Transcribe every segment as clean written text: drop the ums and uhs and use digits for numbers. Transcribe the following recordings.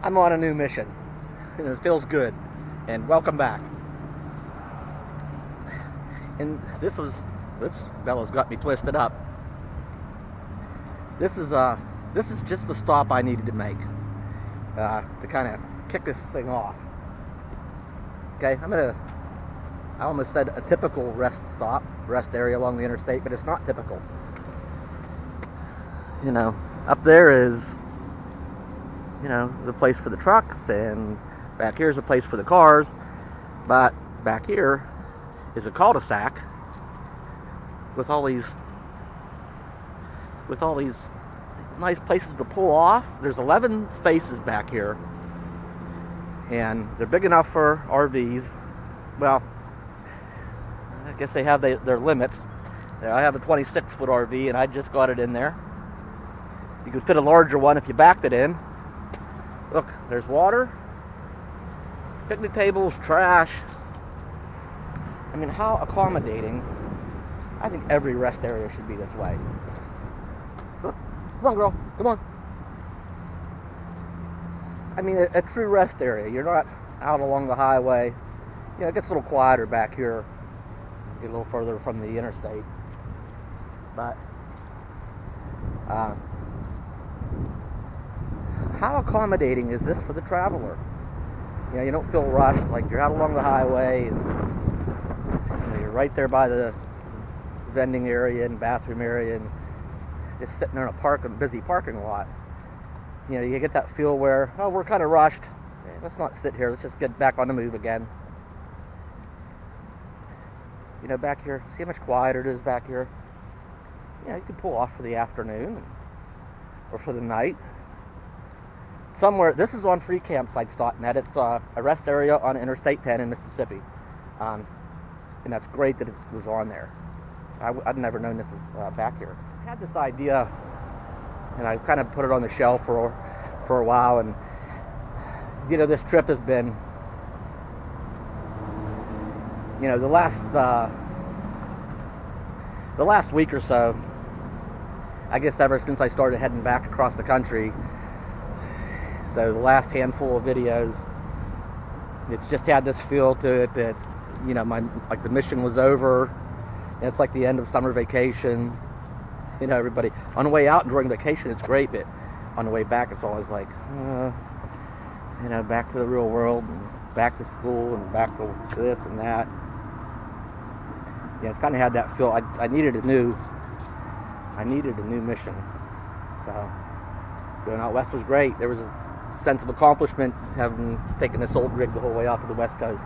I'm on a new mission, and it feels good. And welcome back. And this was, oops, Bella's got me twisted up. This is just the stop I needed to make to kind of kick this thing off. Okay, I almost said a typical rest area along the interstate, but it's not typical. You know, up there is, you know, the place for the trucks, and back here is a place for the cars, but back here is a cul-de-sac with all these nice places to pull off. There's 11 spaces back here, and they're big enough for RVs. Well, I guess they have their limits. I have a 26-foot RV, and I just got it in there. You could fit a larger one if you backed it in. Look, there's water, picnic tables, trash. I mean, how accommodating. I think every rest area should be this way. Look, come on, girl, come on. I mean, a true rest area. You're not out along the highway. You know, it gets a little quieter back here, get a little further from the interstate. But, how accommodating is this for the traveler? You know, you don't feel rushed, like you're out along the highway, and you know, you're right there by the vending area and bathroom area, and just sitting there in a busy parking lot. You know, you get that feel where, oh, we're kind of rushed. Let's not sit here. Let's just get back on the move again. You know, back here, see how much quieter it is back here? You know, you can pull off for the afternoon or for the night. Somewhere, this is on freecampsites.net. It's a rest area on Interstate 10 in Mississippi. And that's great that it was on there. I'd never known this was back here. I had this idea, and I kind of put it on the shelf for a while. And you know, this trip has been, you know, the last week or so, I guess ever since I started heading back across the country. So the last handful of videos, it's just had this feel to it that, you know, the mission was over. And it's like the end of summer vacation. You know, everybody on the way out during vacation, it's great, but on the way back, it's always like, you know, back to the real world, and back to school, and back to this and that. Yeah, it's kind of had that feel. I needed a new mission. So going out west was great. There was a sense of accomplishment having taken this old rig the whole way out to the west coast.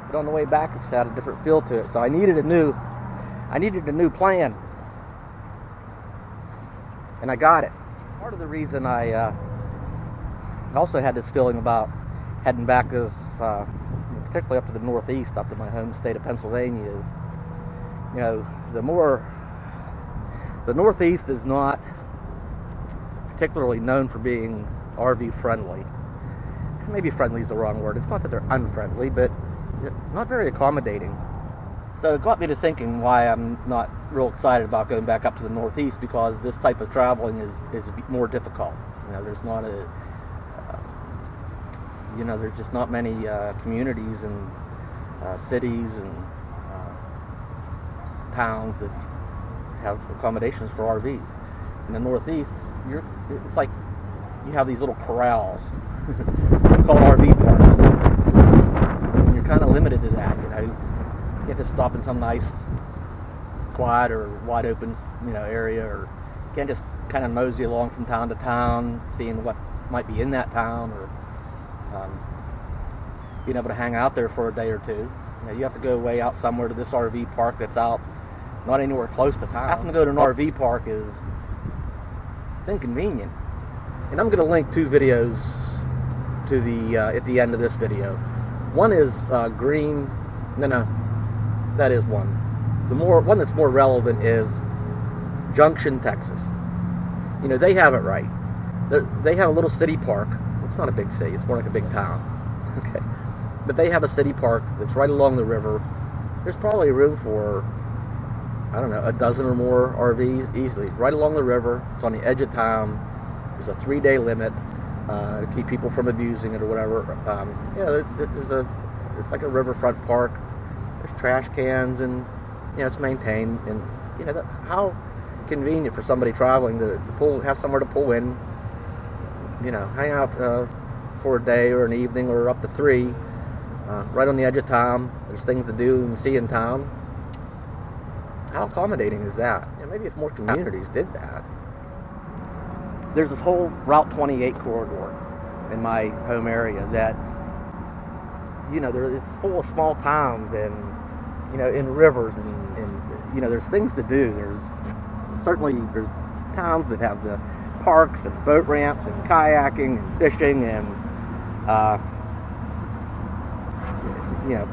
But on the way back, it's had a different feel to it. So I needed a new plan, and I got it. Part of the reason I also had this feeling about heading back is, particularly up to the northeast, up to my home state of Pennsylvania, is, you know, the northeast is not particularly known for being RV friendly. Maybe friendly is the wrong word. It's not that they're unfriendly, but not very accommodating. So it got me to thinking why I'm not real excited about going back up to the northeast, because this type of traveling is more difficult. You know, there's not you know, there's just not many communities and cities and towns that have accommodations for RVs. In the northeast, it's like you have these little corrals called RV parks, and you're kind of limited to that. You know, you can't just stop in some nice, quiet or wide open, you know, area, or you can't just kind of mosey along from town to town, seeing what might be in that town, or being able to hang out there for a day or two. You know, you have to go way out somewhere to this RV park that's out not anywhere close to town. Having to go to an RV park it's inconvenient. And I'm going to link two videos to the at the end of this video. One is green. No, that is one. One that's more relevant is Junction, Texas. You know, they have it right. They have a little city park. It's not a big city. It's more like a big town. Okay, but they have a city park that's right along the river. There's probably room for, I don't know, a dozen or more RVs easily. Right along the river. It's on the edge of town. There's a 3-day limit. to keep people from abusing it or whatever. It's like a riverfront park. There's trash cans, and it's maintained, and how convenient for somebody traveling to have somewhere to pull in, hang out for a day or an evening or up to 3, right on the edge of town. There's things to do and see in town. How accommodating is that? Maybe if more communities did that. There's this whole Route 28 corridor in my home area that, it's full of small towns and, in rivers and there's things to do. There's towns that have the parks and boat ramps and kayaking and fishing and,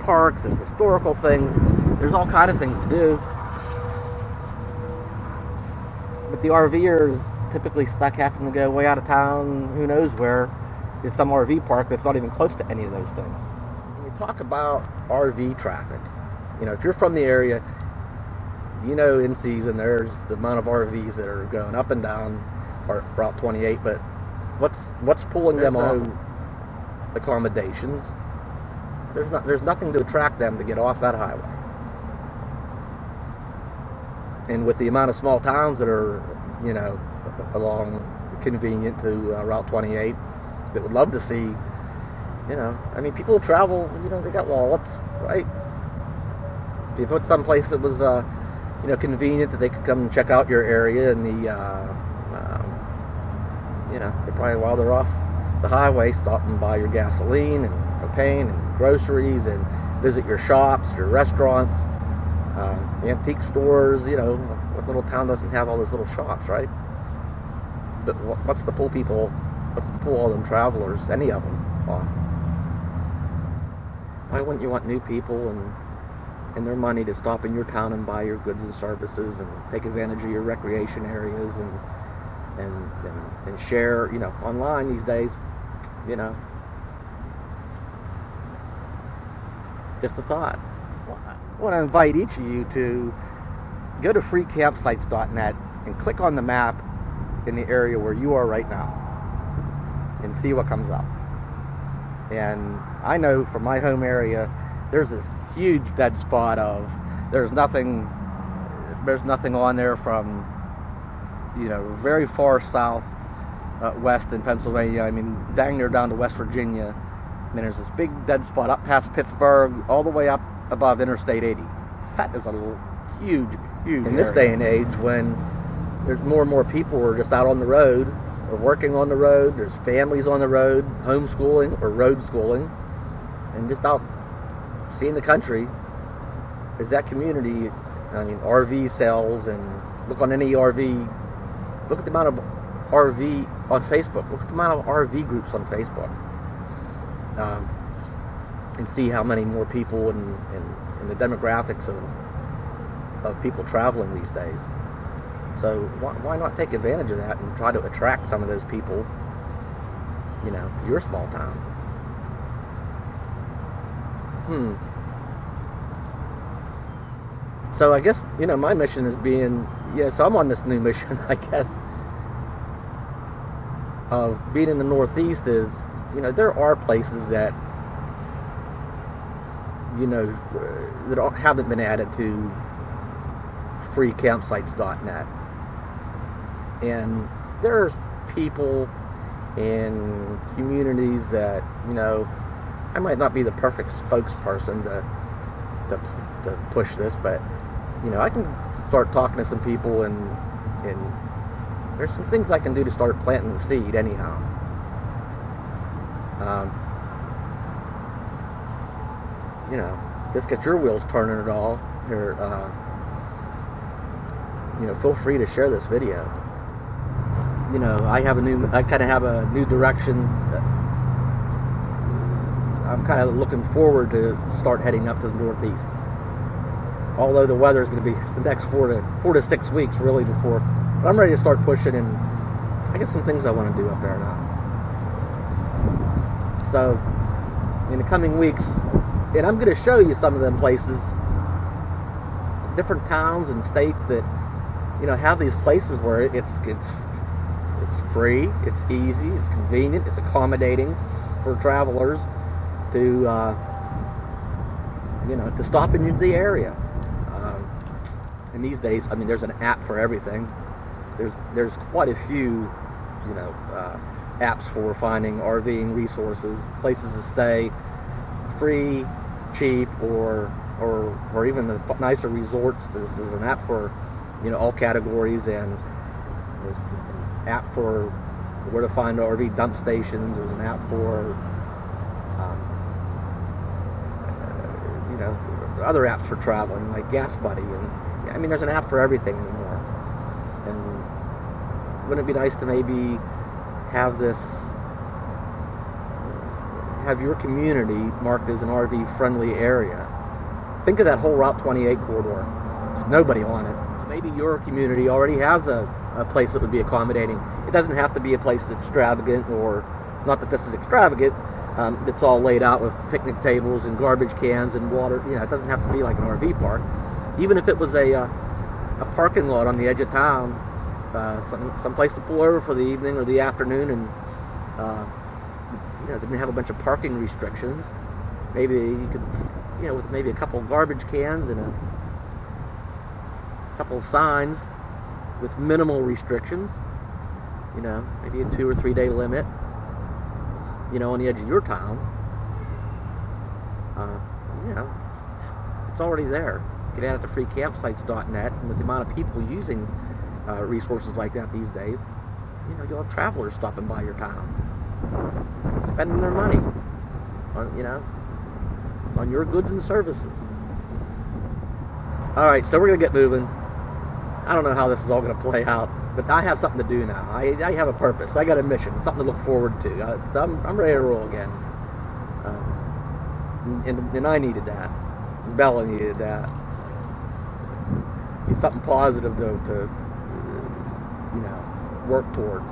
parks and historical things. There's all kind of things to do. But the RVers typically stuck having to go way out of town, who knows where, is some RV park that's not even close to any of those things. When you talk about RV traffic, if you're from the area, in season there's the amount of RVs that are going up and down Route 28, but what's pulling them off? Accommodations. There's nothing to attract them to get off that highway. And with the amount of small towns that are, along convenient to Route 28, that would love to see, people travel, they got wallets, right? If you put someplace that was, convenient that they could come and check out your area and they probably, while they're off the highway, stop and buy your gasoline and propane and groceries and visit your shops, your restaurants, antique stores. What little town doesn't have all those little shops, right? But what's to pull all them travelers, any of them, off? Why wouldn't you want new people and their money to stop in your town and buy your goods and services and take advantage of your recreation areas and share, online these days, Just a thought. I want to invite each of you to go to freecampsites.net and click on the map in the area where you are right now and see what comes up. And I know from my home area, there's this huge dead spot of there's nothing on there from very far south west in Pennsylvania. I mean, dang near down to West Virginia. And then there's this big dead spot up past Pittsburgh, all the way up above Interstate 80. That is a huge in this day and age when there's more and more people are just out on the road or working on the road. There's families on the road, homeschooling or road schooling, and just out seeing the country. Is that community? I mean, RV sales, and look on any RV. Look at the amount of RV on Facebook. Look at the amount of RV groups on Facebook, and see how many more people and the demographics of people traveling these days. So why not take advantage of that and try to attract some of those people, to your small town? So I guess, my mission is being, so I'm on this new mission, I guess, of being in the Northeast is, there are places that, that haven't been added to freecampsites.net. And there's people in communities that, I might not be the perfect spokesperson to push this, but, I can start talking to some people and there's some things I can do to start planting the seed anyhow. Just get your wheels turning at all here. Feel free to share this video. I kind of have a new direction. I'm kind of looking forward to start heading up to the Northeast. Although the weather is going to be the next 4 to 6 weeks really before, but I'm ready to start pushing, and I got some things I want to do up there now. So in the coming weeks, and I'm going to show you some of them places, different towns and states that have these places where It's free, it's easy, it's convenient, it's accommodating for travelers to to stop in the area. And these days, I mean, there's an app for everything. There's quite a few, apps for finding RVing resources, places to stay, free, cheap, or even the nicer resorts. There's an app for all categories, and there's an app for where to find RV dump stations. There's an app for other apps for traveling, like Gas Buddy, and I mean, there's an app for everything anymore. And wouldn't it be nice to maybe have your community marked as an RV friendly area? Think of that whole Route 28 corridor. There's nobody on it. Maybe your community already has a place that would be accommodating. It doesn't have to be a place that's extravagant, or not that this is extravagant. It's all laid out with picnic tables and garbage cans and water. It doesn't have to be like an RV park. Even if it was a parking lot on the edge of town, some place to pull over for the evening or the afternoon, and didn't have a bunch of parking restrictions. Maybe you could, with maybe a couple of garbage cans and a couple of signs with minimal restrictions. Maybe a 2 or 3 day limit. On the edge of your town. It's already there. You can add it to freecampsites.net, and with the amount of people using resources like that these days, you'll have travelers stopping by your town, spending their money on your goods and services. All right, so we're gonna get moving. I don't know how this is all gonna play out, but I have something to do now. I have a purpose. I got a mission, something to look forward to. So I'm ready to roll again. And I needed that. Bella needed that. It's something positive to work towards.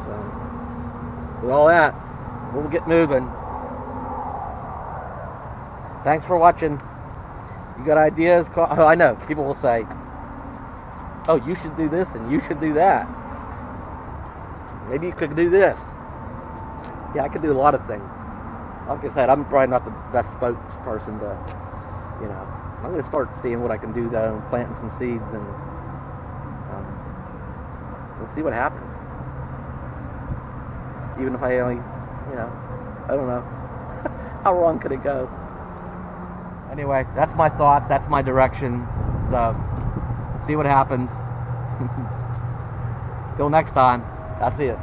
So with all that, we'll get moving. Thanks for watching. You got ideas? Oh, I know. People will say, oh, you should do this and you should do that. Maybe you could do this. Yeah, I could do a lot of things. Like I said, I'm probably not the best spokesperson to, I'm going to start seeing what I can do though, planting some seeds, and we'll see what happens. Even if I only, I don't know. How wrong could it go? Anyway, that's my thoughts, that's my direction. So, see what happens. Till next time, I'll see you.